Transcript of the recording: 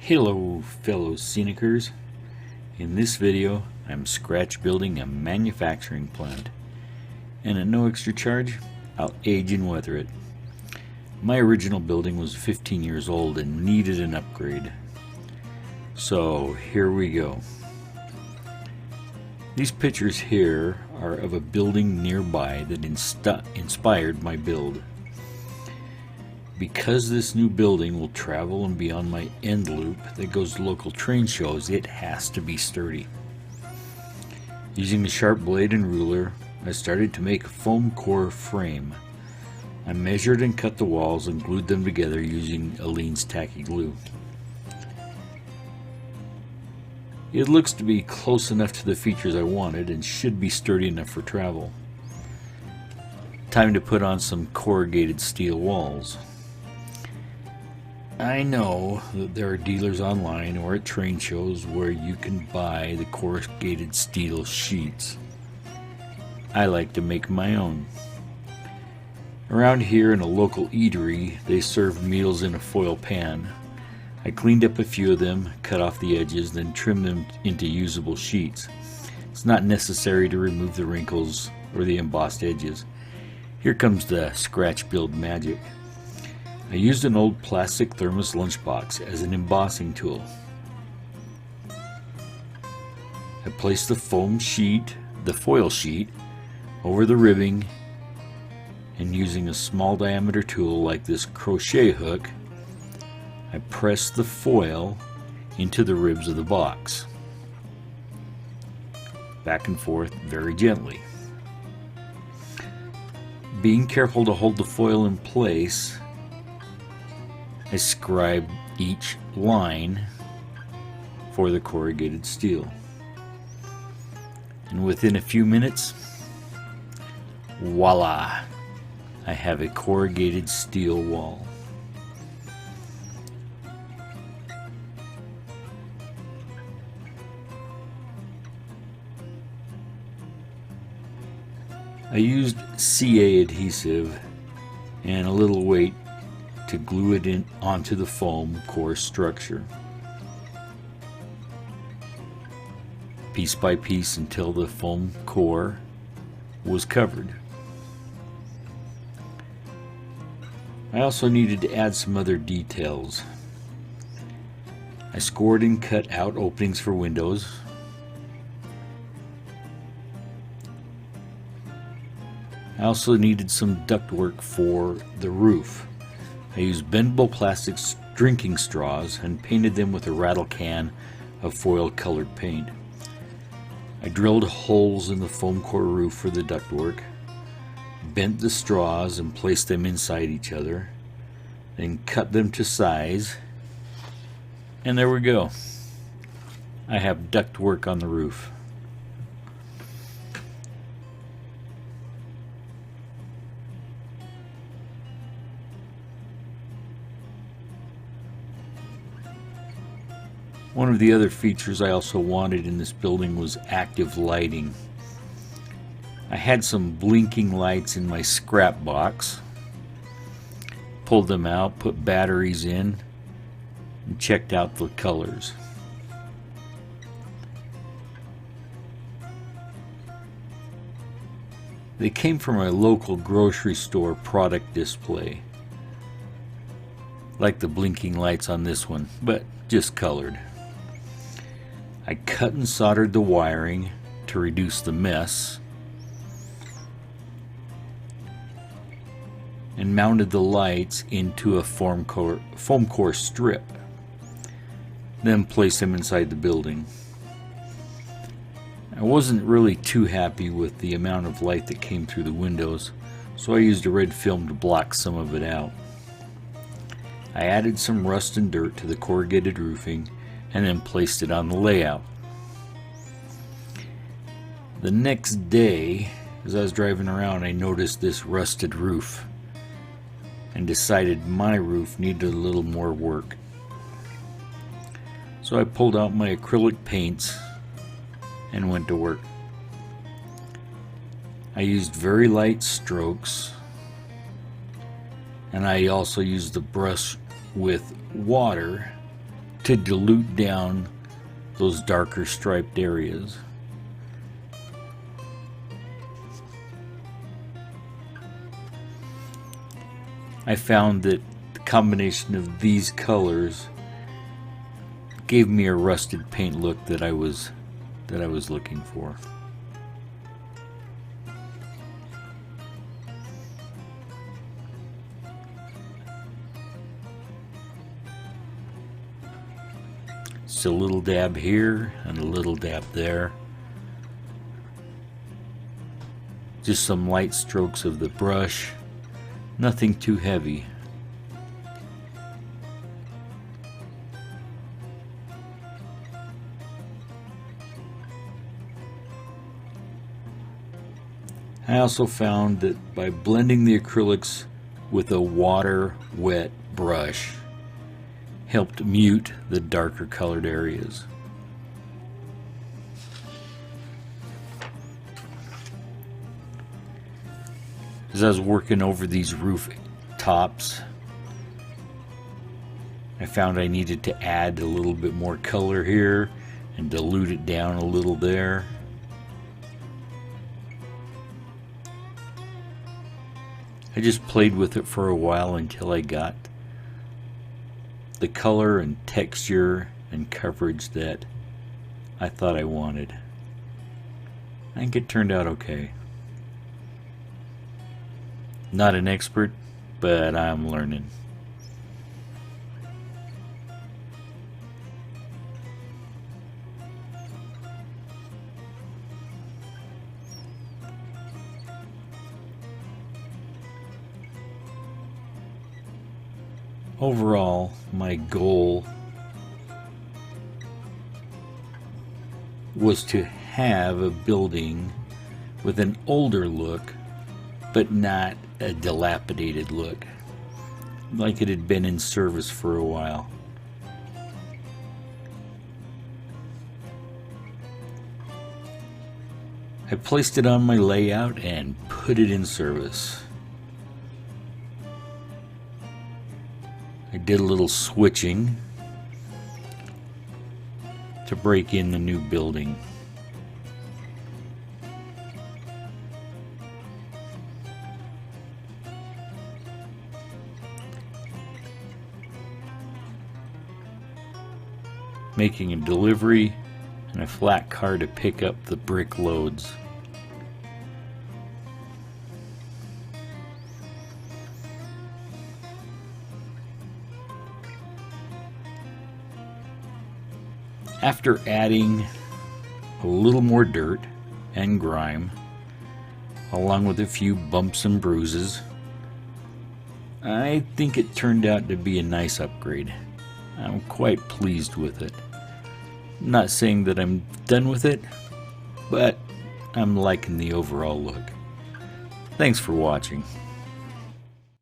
Hello fellow scenicers. In this video I'm scratch building a manufacturing plant, and at no extra charge I'll age and weather it. My original building was 15 years old and needed an upgrade. So here we go. These pictures here are of a building nearby that inspired my build. Because this new building will travel and be on my end loop that goes to local train shows, it has to be sturdy. Using a sharp blade and ruler, I started to make a foam core frame. I measured and cut the walls and glued them together using Aleene's tacky glue. It looks to be close enough to the features I wanted and should be sturdy enough for travel. Time to put on some corrugated steel walls. I know that there are dealers online or at train shows where you can buy the corrugated steel sheets. I like to make my own. Around here in a local eatery, they serve meals in a foil pan. I cleaned up a few of them, cut off the edges, then trimmed them into usable sheets. It's not necessary to remove the wrinkles or the embossed edges. Here comes the scratch build magic. I used an old plastic thermos lunchbox as an embossing tool. I placed the foil sheet, over the ribbing, and using a small diameter tool like this crochet hook, I pressed the foil into the ribs of the box, back and forth very gently. Being careful to hold the foil in place, I scribed each line for the corrugated steel. And within a few minutes, voila! I have a corrugated steel wall. I used CA adhesive and a little weight to glue it in onto the foam core structure, piece by piece until the foam core was covered. I also needed to add some other details. I scored and cut out openings for windows. I also needed some ductwork for the roof. I used bendable plastic drinking straws and painted them with a rattle can of foil colored paint. I drilled holes in the foam core roof for the ductwork, bent the straws and placed them inside each other, then cut them to size, and there we go. I have ductwork on the roof. One of the other features I also wanted in this building was active lighting. I had some blinking lights in my scrap box, pulled them out, put batteries in, and checked out the colors. They came from a local grocery store product display, like the blinking lights on this one, but just colored. I cut and soldered the wiring to reduce the mess, and mounted the lights into a foam core strip, then placed them inside the building. I wasn't really too happy with the amount of light that came through the windows, so I used a red film to block some of it out. I added some rust and dirt to the corrugated roofing and then placed it on the layout. The next day, as I was driving around, I noticed this rusted roof and decided my roof needed a little more work. So I pulled out my acrylic paints and went to work. I used very light strokes, and I also used the brush with water to dilute down those darker striped areas. I found that the combination of these colors gave me a rusted paint look that I was looking for. Just a little dab here and a little dab there. Just some light strokes of the brush, nothing too heavy. I also found that by blending the acrylics with a water-wet brush helped mute the darker colored areas. As I was working over these roof tops, I found I needed to add a little bit more color here and dilute it down a little there. I just played with it for a while until I got the color and texture and coverage that I thought I wanted. I think it turned out okay. Not an expert, but I'm learning. Overall, my goal was to have a building with an older look, but not a dilapidated look, like it had been in service for a while. I placed it on my layout and put it in service. I did a little switching to break in the new building. Making a delivery and a flat car to pick up the brick loads. After adding a little more dirt and grime, along with a few bumps and bruises, I think it turned out to be a nice upgrade. I'm quite pleased with it. I'm not saying that I'm done with it, but I'm liking the overall look. Thanks for watching.